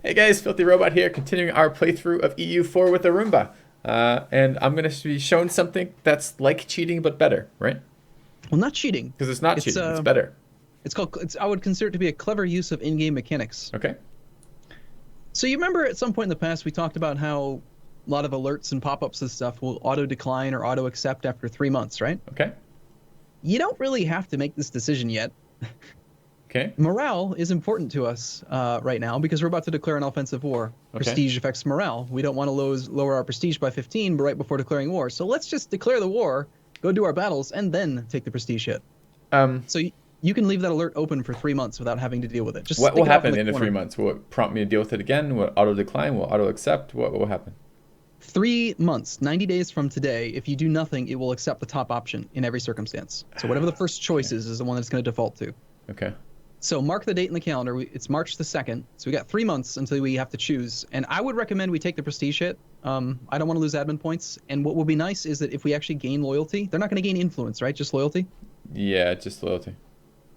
Hey guys, FilthyRobot here, continuing our playthrough of EU4 with Arumba. And I'm going to be showing something that's like cheating but better, right? Well, not cheating. Because it's not It's cheating, it's better. I would consider it to be a clever use of in-game mechanics. Okay? So you remember at some point in the past we talked about how a lot of alerts and pop-ups and stuff will auto-decline or auto-accept after 3 months, right? Okay? You don't really have to make this decision yet. Okay? Morale is important to us right now because we're about to declare an offensive war. Okay. Prestige affects morale. We don't want to lower our prestige by 15 right before declaring war. So let's just declare the war, go do our battles, and then take the prestige hit. So you can leave that alert open for 3 months without having to deal with it. Just what will stick it off happen in in the corner. 3 months? Will it prompt me to deal with it again? Will it auto-decline? Will it auto-accept? What will happen? 3 months, 90 days from today, if you do nothing, it will accept the top option in every circumstance. So whatever the first choice is the one that's going to default to. Okay. So mark the date in the calendar. It's March the 2nd. So we got 3 months until we have to choose. And I would recommend we take the prestige hit. I don't want to lose admin points. And what will be nice is that if we actually gain loyalty, they're not going to gain influence, right? Just loyalty? Yeah, just loyalty.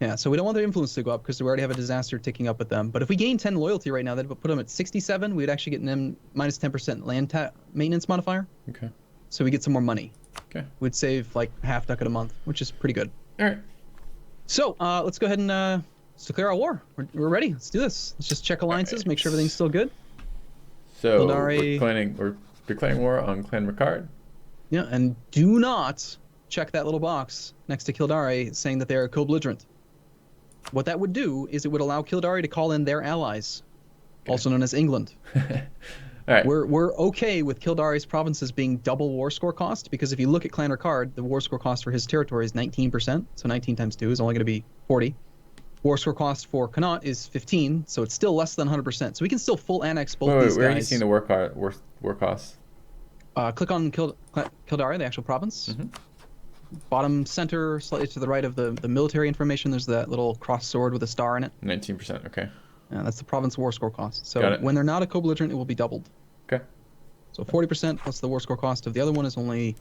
Yeah, so we don't want their influence to go up because we already have a disaster ticking up with them. But if we gain 10 loyalty right now, that would put them at 67. We'd actually get them minus 10% land maintenance modifier. Okay. So we get some more money. Okay. We'd save like half ducat a month, which is pretty good. All right. So let's go ahead and let's declare our war. We're ready. Let's do this. Let's just check alliances, Right. make sure everything's still good. So Kildare. we're declaring war on Clan Ricard. Yeah, and do not check that little box next to Kildare saying that they're co-belligerent. What that would do is it would allow Kildare to call in their allies, also known as England. All right. We're okay with Kildare's provinces being double war score cost because if you look at Clan Ricard, the war score cost for his territory is 19%, so 19 times 2 is only going to be 40. War score cost for Connaught is 15, so it's still less than 100%. So we can still full annex both these Where are you guys. seeing the war costs? Click on Kildare, the actual province. Mm-hmm. Bottom center, slightly to the right of the military information, there's that little cross sword with a star in it. 19%. Okay. That's the province war score cost. Got So it. when they're not a co-belligerent, it will be doubled. Okay. So 40% plus the war score cost of the other one is only,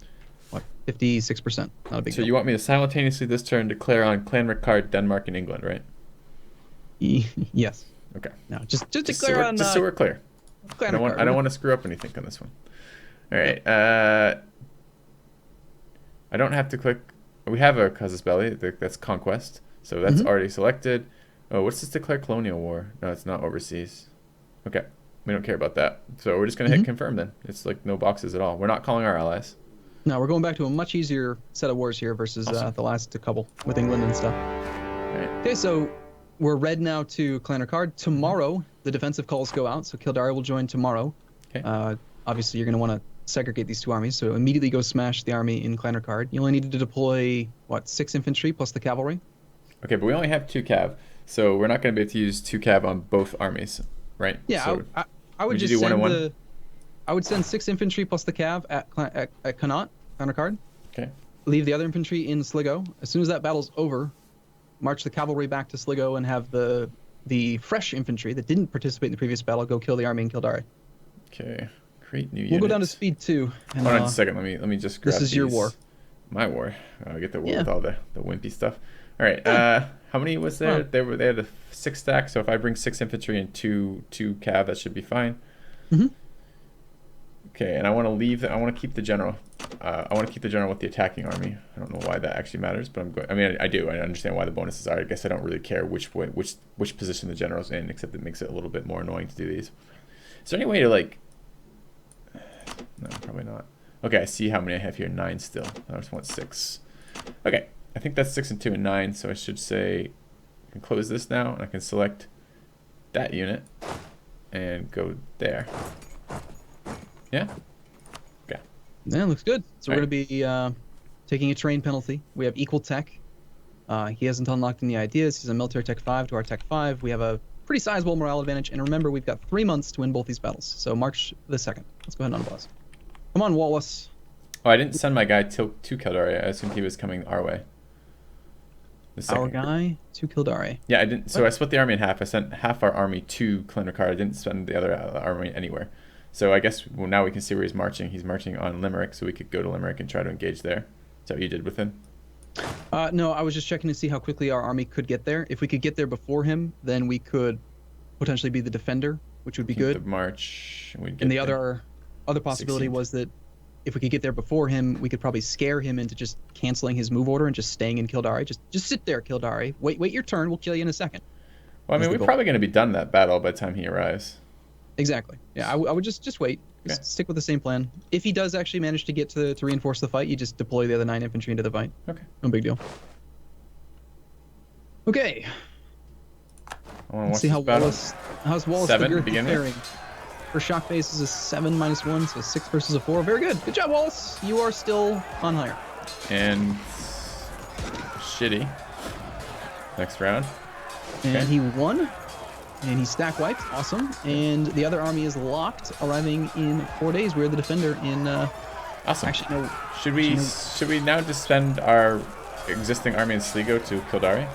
what, 56%. Not a big So deal. you want me to simultaneously this turn declare on Clan Ricard, Denmark, and England, right? Yes. Okay. No, just so declare on. just so we're clear. I Clan don't want Ricard. I don't want to screw up anything on this one. All right. I don't have to click. We have a casus belli. That's conquest. So that's already selected. Oh, what's this declare colonial war? No, it's not overseas. Okay. We don't care about that. So we're just gonna hit confirm then. It's like no boxes at all. We're not calling our allies. No, we're going back to a much easier set of wars here versus Awesome. the last couple with England and stuff. All right. Okay, so we're red now to Clan Ricard. Tomorrow, the defensive calls go out, so Kildare will join tomorrow. Okay. Obviously, you're going to want to segregate these two armies, so immediately go smash the army in Clan Ricard. You only need to deploy, what, 6 infantry plus the cavalry? Okay, but we only have 2 cav, so we're not gonna be able to use 2 cav on both armies, right? Yeah, So I would would you just do 1 send and 1? I would send 6 infantry plus the cav at Connaught, Clan Ricard. Okay. Leave the other infantry in Sligo. As soon as that battle's over, march the cavalry back to Sligo and have the fresh infantry that didn't participate in the previous battle go kill the army in Kildare. Okay. Create new We'll go down to units. speed 2. And, Hold on just a second. Let me just grab this is your these. war. My war. Get the war Yeah. with all the wimpy stuff. All right. How many was there? Huh. They had a 6 stack. So if I bring 6 infantry and 2 cav, that should be fine. Mhm. Okay. And I want to leave. I want to keep the general. I want to keep the general with the attacking army. I don't know why that actually matters, but I'm going. I mean, I do. I understand why the bonuses are. I guess I don't really care which position the general's in, except it makes it a little bit more annoying to do these. Is there any way to like? No, probably not. Okay, I see how many I have here. 9 still. I just want 6. Okay, I think that's 6 and 2 and 9. So I should say, I can close this now, and I can select that unit and go there. Yeah. Okay. Yeah, looks good. So we're Alright. going to be taking a terrain penalty. We have equal tech. He hasn't unlocked any ideas. He's a military tech 5 to our tech 5. We have a pretty sizable morale advantage. And remember, we've got 3 months to win both these battles. So March the 2nd. Let's go ahead and unbuzz. Come on, Wallace. Oh, I didn't send my guy to Kildare. I assumed he was coming our way. The Our second. guy to Kildare. Yeah, I didn't. So I split the army in half. I sent half our army to Clan Ricard. I didn't send the other army anywhere. So I guess now we can see where he's marching. He's marching on Limerick, so we could go to Limerick and try to engage there. Is that what you did with him? No, I was just checking to see how quickly our army could get there. If we could get there before him, then we could potentially be the defender, which would be 15th good. of March. We'd get And the there. other possibility 16th. was that if we could get there before him, we could probably scare him into just canceling his move order and just staying in Kildare. Just sit there, Kildare. Wait your turn. We'll kill you in a second. Well, I Is mean, the we're goal. probably going to be done that battle by the time he arrives. Exactly. Yeah, I would just wait. Just Okay. stick with the same plan. If he does actually manage to get to reinforce the fight, you just deploy the other 9 infantry into the fight. Okay. No big deal. Okay. I want to Let's watch see this how battle. how's Wallace 7 the to Girthy begin with? faring. For shock phase is a 7 minus 1, so 6 versus a 4. Very good. Good job, Wallace. You are still on higher. And shitty. Next round. And Okay. he won. And he stack wiped. Awesome. And the other army is locked, arriving in 4 days. We're the defender in... Awesome. Actually, no. Should we now just send our existing army in Sligo to Kildare?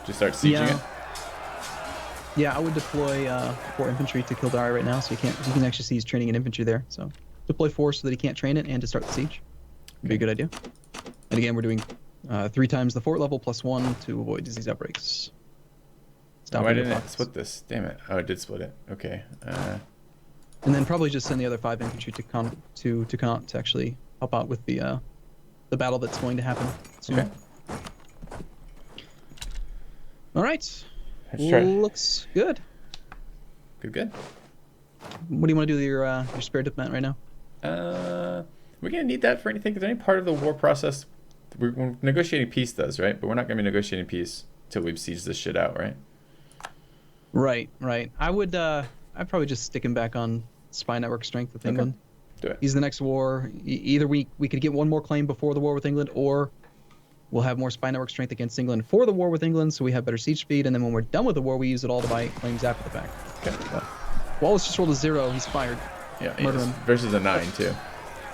Just start sieging it? Yeah, I would deploy 4 infantry to Kildare right now, so you can actually see he's training an infantry there. So deploy 4 so that he can't train it and to start the siege. Would be a good idea. And again, we're doing 3 times the fort level plus 1 to avoid disease outbreaks. Why didn't it split this? Damn it. Oh, it did split it. Okay. And then probably just send the other 5 infantry to Connaught to actually help out with the battle that's going to happen soon. Okay. All right. Let's try. Looks good. Good. What do you want to do with your spare diplomat right now? We're gonna need that for anything. Is there any part of the war process we're negotiating peace does, right? But we're not gonna be negotiating peace till we've sieged this shit out, right? Right. I'd probably just stick him back on spy network strength with England. Do it. He's the next war. Either we could get one more claim before the war with England, or we'll have more spy network strength against England for the war with England, so we have better siege speed, and then when we're done with the war, we use it all to buy claims after the fact. Okay. But Wallace just rolled a 0. He's fired. Yeah. Murder him. Versus a 9 too.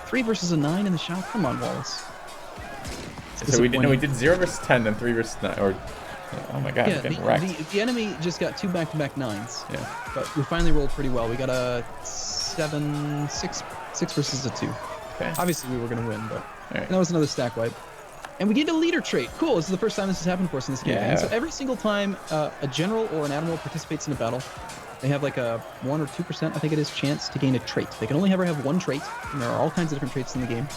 3 versus a 9 in the shop? Come on, Wallace. So we did 0 versus 10, then 3 versus 9, or oh my god, Yeah, I'm getting wrecked. the enemy just got 2 back-to-back 9s. Yeah. But we finally rolled pretty well. We got a 6 versus a 2. Okay. Obviously, we were going to win, but Alright. that was another stack wipe. And we get a leader trait. Cool. This is the first time this has happened for us in this campaign. Yeah. So every single time a general or an admiral participates in a battle, they have like a 1 or 2%, I think it is, chance to gain a trait. They can only ever have 1 trait, and there are all kinds of different traits in the game.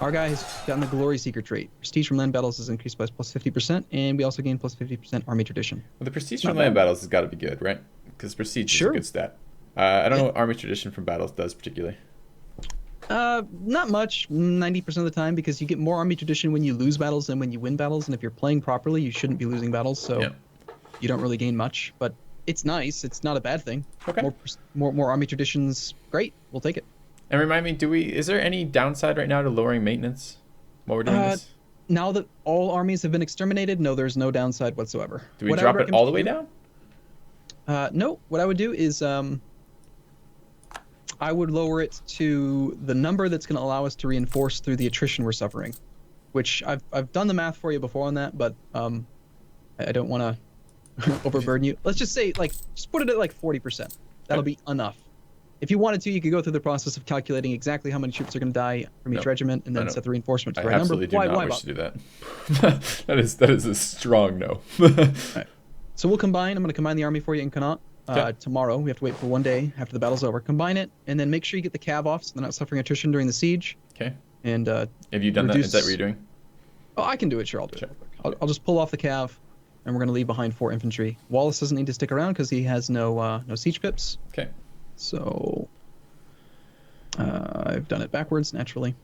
Our guy has gotten the Glory Seeker trait. Prestige from land battles is increased by plus 50%, and we also gain plus 50% army tradition. Well, the prestige Not from land bad. battles has got to be good, right? Because prestige Sure. is a good stat. I don't know what army tradition from battles does particularly. Not much, 90% of the time, because you get more army tradition when you lose battles than when you win battles, and if you're playing properly, you shouldn't be losing battles, so Yeah. you don't really gain much. But it's nice. It's not a bad thing. Okay. More army traditions, great. We'll take it. And remind me, is there any downside right now to lowering maintenance while we're doing this? Now that all armies have been exterminated, no, there's no downside whatsoever. Do we What I drop would it all the way recommend down? No, what I would do is I would lower it to the number that's going to allow us to reinforce through the attrition we're suffering, which I've done the math for you before on that, but I don't want to overburden you. Let's just say just put it at 40%. That'll be enough. If you wanted to, you could go through the process of calculating exactly how many troops are going to die from each No. regiment and then No. set the reinforcement to I the right number. absolutely do not wish Bob? to do that. that is a strong no. Right. So we'll combine. I'm going to combine the army for you in Connaught Okay. tomorrow. We have to wait for 1 day after the battle's over. Combine it, and then make sure you get the cav off so they're not suffering attrition during the siege. Okay. And Have you done that? Is that what you're doing? Oh, I can do it. Sure, I'll do Sure. it. I'll just pull off the cav, and we're going to leave behind 4 infantry. Wallace doesn't need to stick around because he has no siege pips. Okay. So I've done it backwards naturally.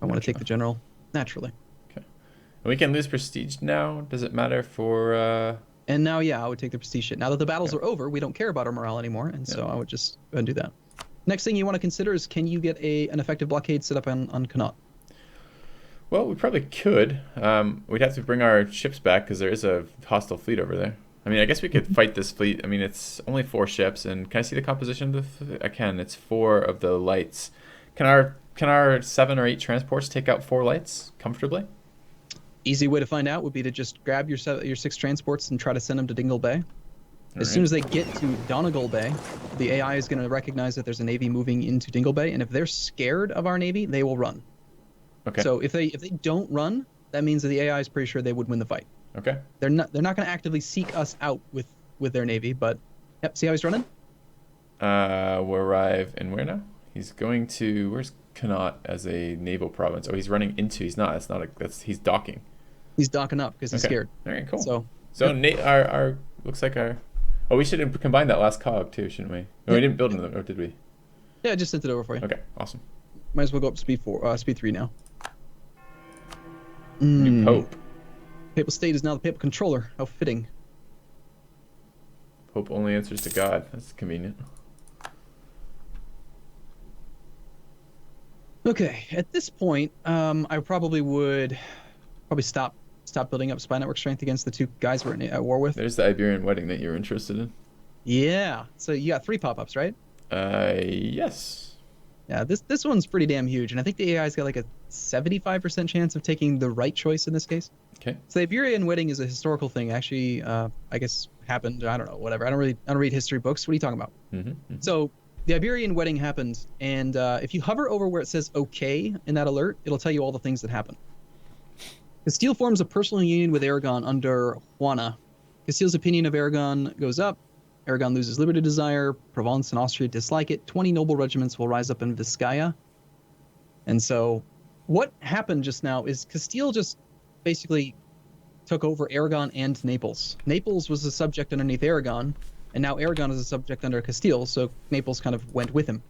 I want to take the general naturally. And we can lose prestige now. Does it matter for? And now, yeah, I would take the prestige shit. Now that the battles are over, we don't care about our morale anymore, and so I would just go ahead and do that. Next thing you want to consider is, can you get an effective blockade set up on Connaught? Well, we probably could. We'd have to bring our ships back because there is a hostile fleet over there. I mean, I guess we could fight this fleet. I mean, it's only 4 ships, and can I see the composition of the? I can. It's 4 of the lights. Can our 7 or 8 transports take out 4 lights comfortably? Easy way to find out would be to just grab your 6 transports and try to send them to Dingle Bay. As soon as they get to Donegal Bay, the AI is going to recognize that there's a navy moving into Dingle Bay, and if they're scared of our navy, they will run. Okay. So if they don't run, that means that the AI is pretty sure they would win the fight. Okay. They're not going to actively seek us out with their navy, but Yep. See how he's running? We'll arrive in where now? He's going to, where's Connaught as a naval province? Oh, he's running into, he's not, that's not a, that's, he's docking. He's docking up because he's Okay. scared. All right, cool. So So our looks like our, oh, we should have combined that last cog too, shouldn't we? No, we didn't build another, or did we? yeah, I just sent it over for you. Okay, awesome. Might as well go up to speed 3 now. New Pope. Papal state is now the papal controller. How fitting. Pope only answers to God. That's convenient. Okay, at this point, I probably would stop building up spy network strength against the 2 guys we're at war with. There's the Iberian wedding that you're interested in. Yeah. So you got 3 pop-ups, right? Yes. Yeah, this one's pretty damn huge, and I think the AI's got like a 75% chance of taking the right choice in this case. Okay. So the Iberian wedding is a historical thing. Actually, I guess happened. I don't know. Whatever. I don't read history books. What are you talking about? So the Iberian wedding happened, and if you hover over where it says "OK" in that alert, it'll tell you all the things that happen. Castile forms a personal union with Aragon under Juana. Castile's opinion of Aragon goes up. Aragon loses liberty desire. Provence and Austria dislike it. 20 noble regiments will rise up in Vizcaya. And so what happened just now is Castile just basically took over Aragon and Naples. Naples was a subject underneath Aragon, and now Aragon is a subject under Castile, so Naples kind of went with him.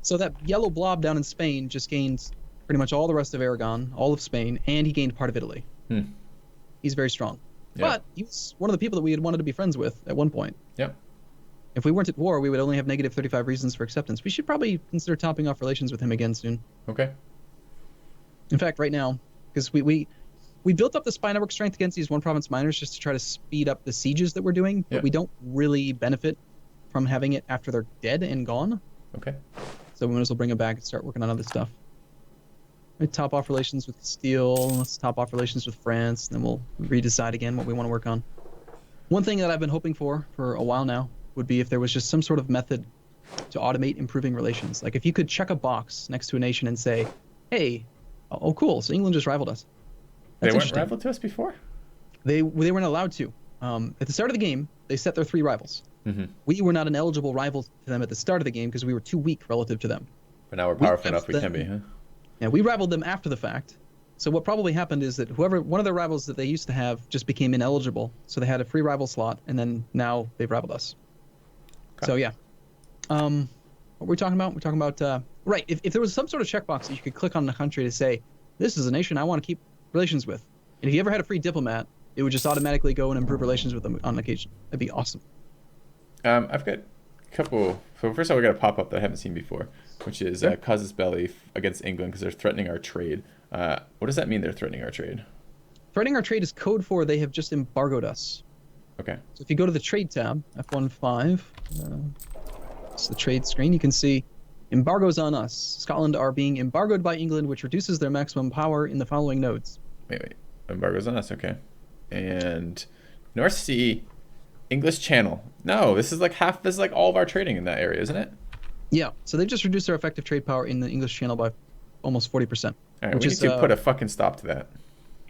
So that yellow blob down in Spain just gained pretty much all the rest of Aragon, all of Spain, and he gained part of Italy. He's very strong. Yeah. But he was one of the people that we had wanted to be friends with at one point. Yep. If we weren't at war, we would only have negative 35 reasons for acceptance. We should probably consider topping off relations with him again soon. Okay. In fact, right now, because we built up the spy network strength against these 1 province miners just to try to speed up the sieges that we're doing, but we don't really benefit from having it after they're dead and gone. Okay. So we might as well bring them back and start working on other stuff. We top off relations with Castile. Let's top off relations with France, and then we'll redecide again what we want to work on. One thing that I've been hoping for a while now would be if there was just some sort of method to automate improving relations. Like if you could check a box next to a nation and say, hey, oh cool, so England just rivaled us. They weren't rivaled to us before? They weren't allowed to. At the start of the game, they set their 3 rivals. We were not an eligible rival to them at the start of the game because we were too weak relative to them. But now we're powerful enough we can be, huh? Yeah, we rivaled them after the fact. So what probably happened is that one of their rivals that they used to have just became ineligible. So they had a free rival slot, and then now they've rivaled us. Okay. So yeah. What were we talking about? We're talking about right. If there was some sort of checkbox that you could click on the country to say, this is a nation I want to keep relations with. And if you ever had a free diplomat, it would just automatically go and improve relations with them on occasion. That'd be awesome. I've got a couple. So first of all, we got a pop-up that I haven't seen before, which is casus belli against England because they're threatening our trade. What does that mean? They're threatening our trade? Threatening our trade is code for they have just embargoed us. Okay. So if you go to the trade tab, F15, it's the trade screen. You can see embargoes on us. Scotland are being embargoed by England, which reduces their maximum power in the following nodes. Wait. Embargoes on us. Okay. And North Sea, English Channel. No, this is like all of our trading in that area, isn't it? Yeah. So they've just reduced their effective trade power in the English Channel by almost 40%. All right, we need to put a fucking stop to that.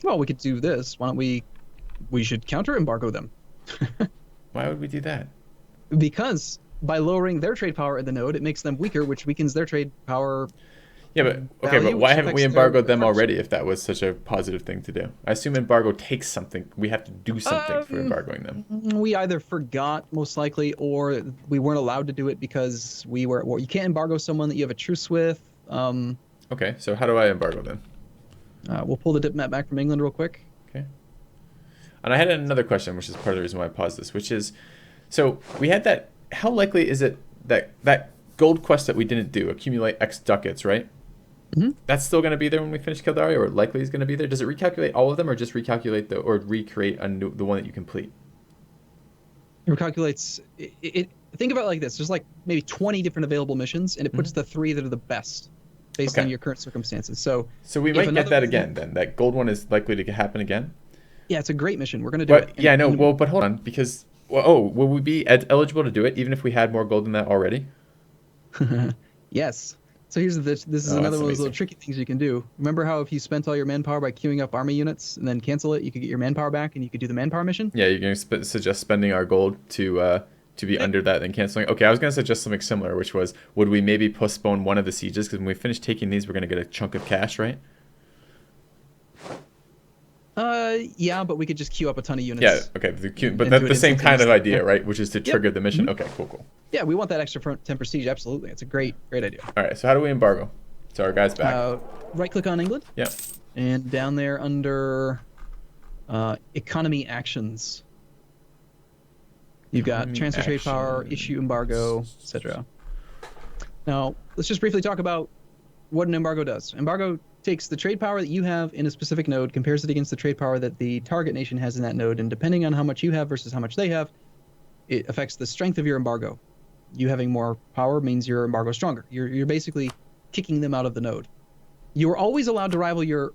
Well, we could do this. Why don't we should counter embargo them. Why would we do that? Because by lowering their trade power in the node, it makes them weaker, which weakens their trade power. Yeah, but okay, but why haven't we embargoed them already if that was such a positive thing to do? I assume embargo takes something. We have to do something for embargoing them. We either forgot, most likely, or we weren't allowed to do it because we were at war. You can't embargo someone that you have a truce with. Okay, so how do I embargo them? We'll pull the diplomat back from England real quick. Okay. And I had another question, which is part of the reason why I paused this, which is, so we had that, how likely is it that gold quest that we didn't do, accumulate X ducats, right? That's still going to be there when we finish Kildare, or likely is going to be there? Does it recalculate all of them, or just recalculate or recreate the one that you complete? It recalculates it. Think about it like this: there's like maybe 20 different available missions, and it puts the 3 that are the best based on your current circumstances. So we might get that again then. That gold one is likely to happen again. Yeah, it's a great mission. We're going to do it. Yeah, no. Well, but hold on, because will we be eligible to do it even if we had more gold than that already? Yes. So here's this is another one of those little tricky things you can do. Remember how if you spent all your manpower by queuing up army units and then cancel it, you could get your manpower back and you could do the manpower mission? Yeah, you're going to suggest spending our gold to to be under that and canceling. Okay, I was gonna suggest something similar, which was, would we maybe postpone one of the sieges, because when we finish taking these, we're gonna get a chunk of cash, right? Yeah, but we could just queue up a ton of units. Yeah, okay, but and that's do it the same kind of instantaneously. idea, Yeah. right? Which is to trigger the mission. Okay, cool. Yeah, we want that extra 10 prestige. Absolutely, it's a great idea. All right, so how do we embargo? So our guy's back. Right click on England. Yeah. And down there under economy actions, you've got transfer trade power, issue embargo, etc. Now, let's just briefly talk about what an embargo does. Embargo takes the trade power that you have in a specific node, compares it against the trade power that the target nation has in that node, and depending on how much you have versus how much they have, it affects the strength of your embargo. You having more power means your embargo is stronger. You're basically kicking them out of the node. You're always allowed to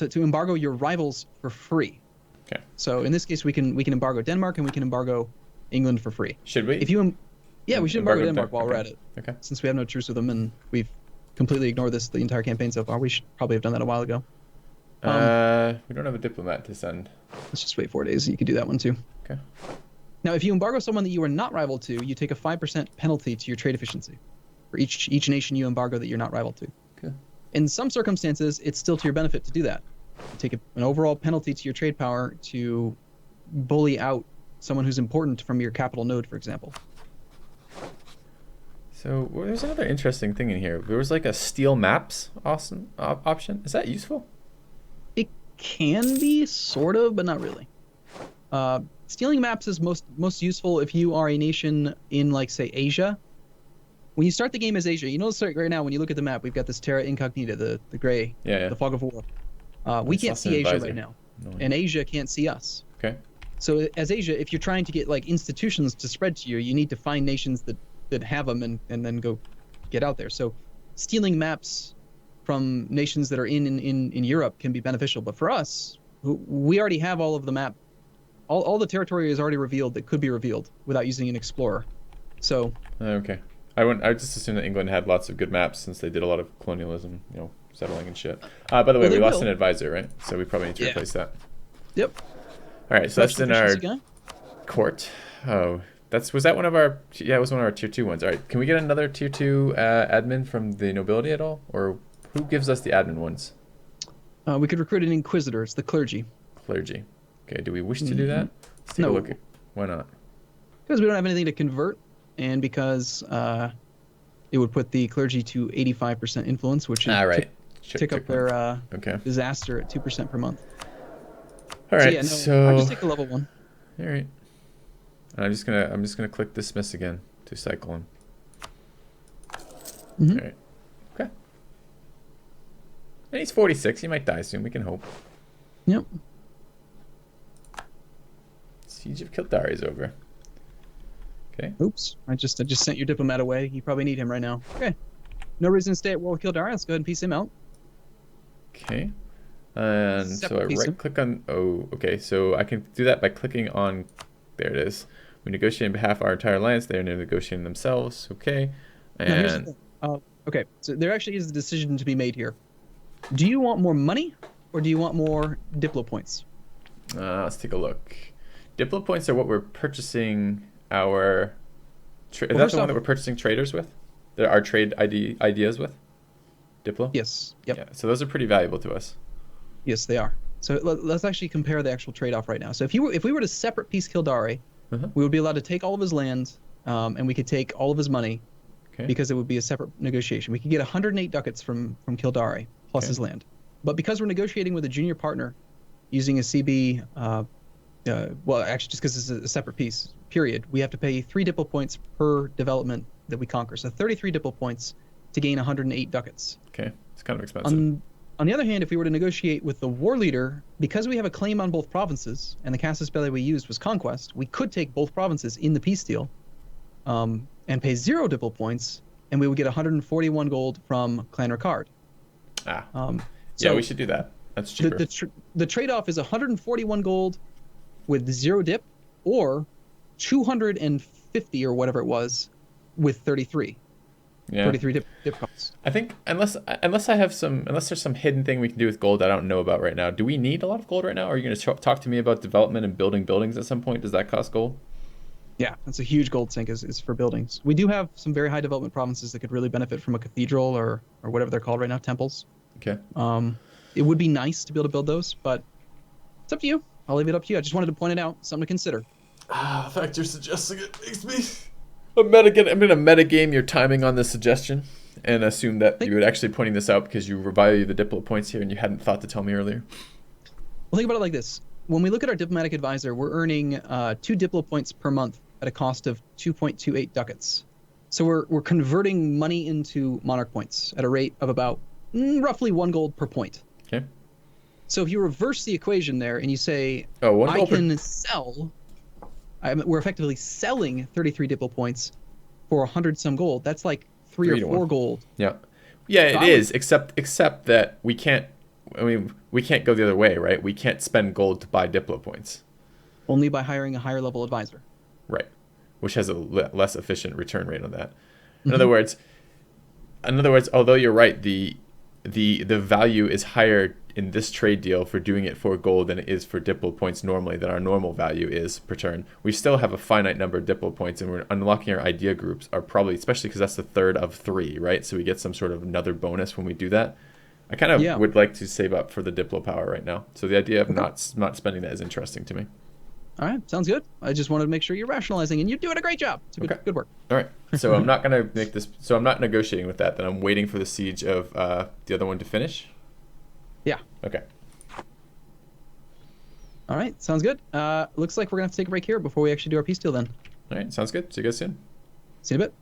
to embargo your rivals for free. Okay. So in this case, we can embargo Denmark and we can embargo England for free. Should we? We should embargo Denmark while we're at it. Okay. Since we have no truce with them and we've completely ignored this the entire campaign so far, we should probably have done that a while ago. We don't have a diplomat to send. Let's just wait 4 days. You could do that one too. Okay. Now, if you embargo someone that you are not rival to, you take a 5% penalty to your trade efficiency for each nation you embargo that you're not rival to. Okay. In some circumstances, it's still to your benefit to do that. You take an overall penalty to your trade power to bully out someone who's important from your capital node, for example. So there's another interesting thing in here. There was like a steal maps option. Is that useful? It can be, sort of, but not really. Stealing maps is most useful if you are a nation in, like, say, Asia. When you start the game as Asia, you notice right now when you look at the map, we've got this Terra Incognita, the gray, the fog of war. We can't see Asia right now, and Asia can't see us. Okay. So as Asia, if you're trying to get like institutions to spread to you, you need to find nations that have them and then go get out there. So stealing maps from nations that are in Europe can be beneficial, but for us, we already have all of the map. All the territory is already revealed that could be revealed without using an explorer. So okay. I just assumed that England had lots of good maps since they did a lot of colonialism, settling and shit. By the way, we lost an advisor, right? So we probably need to replace that. Yep. All right, so that's in our court. Oh, was that one of our? Yeah, it was one of our tier 2 ones. All right, can we get another tier 2 admin from the nobility at all, or who gives us the admin ones? We could recruit an inquisitor. It's the clergy. Clergy. Okay. Do we wish to do that? Let's take a look. Why not? Because we don't have anything to convert. And because it would put the clergy to 85% influence, which would tick up their disaster at 2% per month. All right, so I'll just take a level 1. All right. I'm just gonna click dismiss again to cycle him. All right. Okay. And he's 46. He might die soon. We can hope. Yep. Siege of Kildare is over. Okay. Oops. I just sent your diplomat away. You probably need him right now. Okay. No reason to stay at war with Kildare. Let's go ahead and piece him out. Okay. And so I right click on, okay. So I can do that by clicking on, there it is. We negotiate on behalf of our entire alliance. They're negotiating themselves. Okay. And okay. So there actually is a decision to be made here. Do you want more money or do you want more Diplo points? Let's take a look. Diplo points are what we're purchasing our, is that the one that we're purchasing traders with? Our trade ideas with? Diplo? Yes. Yep. Yeah, so those are pretty valuable to us. Yes, they are. So let's actually compare the actual trade-off right now. So if we were to separate piece Kildare, we would be allowed to take all of his land, and we could take all of his money, because it would be a separate negotiation. We could get 108 ducats from Kildare plus his land, but because we're negotiating with a junior partner, using a CB, well, actually just because it's a separate piece, period, we have to pay 3 Diplo points per development that we conquer. So 33 Diplo points to gain 108 ducats. Okay, it's kind of expensive. On the other hand, if we were to negotiate with the war leader, because we have a claim on both provinces, and the casus belli we used was conquest, we could take both provinces in the peace deal, and pay 0 Diplo points, and we would get 141 gold from Clan Ricard. Yeah, we should do that. That's cheaper. The trade-off is 141 gold with 0 dip, or 250 or whatever it was with 33. Yeah. 33 dip costs. I think unless there's some hidden thing we can do with gold I don't know about right now. Do we need a lot of gold right now? Or are you going to talk to me about development and building buildings at some point? Does that cost gold? Yeah, that's a huge gold sink is for buildings. We do have some very high development provinces that could really benefit from a cathedral or whatever they're called right now, temples. Okay. It would be nice to be able to build those, but it's up to you. I'll leave it up to you. I just wanted to point it out, something to consider. The fact you're suggesting it makes me I'm going to metagame your timing on this suggestion and assume that you were actually pointing this out because you value the Diplo points here and you hadn't thought to tell me earlier. Well, think about it like this. When we look at our diplomatic advisor, we're earning 2 Diplo points per month at a cost of 2.28 ducats. So we're converting money into monarch points at a rate of about roughly 1 gold per point. Okay. So if you reverse the equation there and you say, I can sell, we're effectively selling 33 Diplo points for 100 some gold. That's like 3 or 4 gold. Yeah. Yeah, it is, except that we can't go the other way, right? We can't spend gold to buy Diplo points. Only by hiring a higher level advisor. Right. Which has a less efficient return rate on that. In other words, although you're right, the value is higher in this trade deal for doing it for gold than it is for Diplo points normally than our normal value is per turn. We still have a finite number of Diplo points, and we're unlocking our idea groups are probably, especially because that's the third of 3, right? So we get some sort of another bonus when we do that. I kind of would like to save up for the Diplo power right now. So the idea of not spending that is interesting to me. All right, sounds good. I just wanted to make sure you're rationalizing, and you're doing a great job. It's good work. All right, so I'm not gonna make this. So I'm not negotiating with that. Then I'm waiting for the siege of the other one to finish. Yeah. Okay. All right, sounds good. Looks like we're gonna have to take a break here before we actually do our peace deal then. All right, sounds good. See you guys soon. See you in a bit.